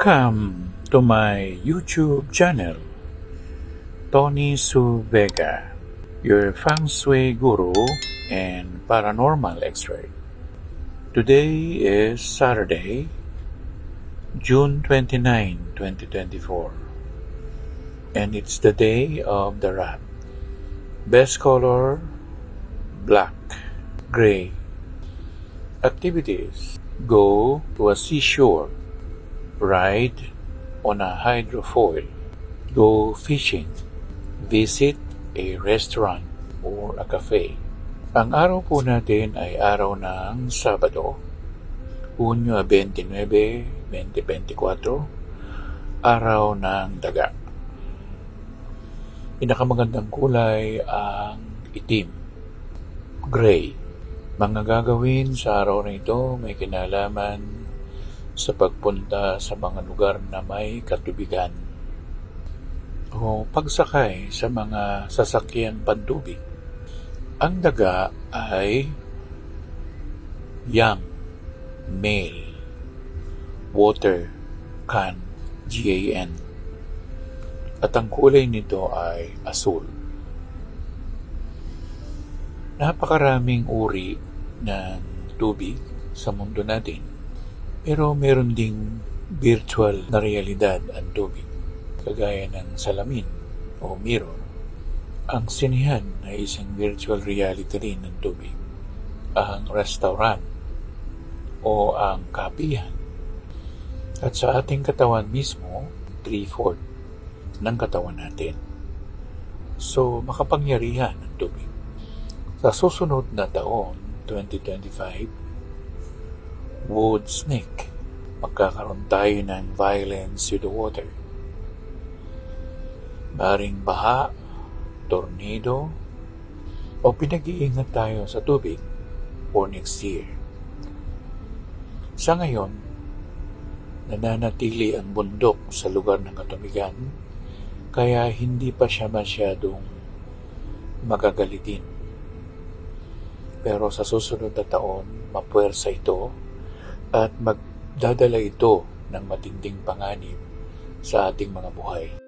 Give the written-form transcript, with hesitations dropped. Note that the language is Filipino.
Welcome to my YouTube channel, Tony Su Vega, your feng shui guru and paranormal expert. Today is Saturday, June 29, 2024, and it's the day of the rat. Best color, black, gray. Activities: go to a seashore, ride on a hydrofoil, go fishing, visit a restaurant or a cafe. Ang araw po natin ay araw ng Sabado, Hunyo 29, 2024, araw ng daga. Pinakamagandang kulay ang itim, gray. Mga gagawin sa araw na ito may kinalaman sa pagpunta sa mga lugar na may katubigan o pagsakay sa mga sasakyang pantubig. Ang daga ay young, male, water, can, GAN, at ang kulay nito ay asul. Napakaraming uri ng tubig sa mundo natin, pero meron ding virtual na realidad ang tubig, kagaya ng salamin o mirror. Ang sinehan ay isang virtual reality rin ng tubig. Ang restaurant o ang kapihan. At sa ating katawan mismo, 3/4 ng katawan natin. So, makapangyarihan ang tubig. Sa susunod na taon, 2025, wood snake, magkakaroon tayo ng violence with the water. Maring baha, tornado, o pinag-iingat tayo sa tubig for next year. Sa ngayon, nananatili ang bundok sa lugar ng katubigan, kaya hindi pa siya masyadong magagalitin. Pero sa susunod na taon, mapuwersa ito at magdadala ito ng matinding panganib sa ating mga buhay.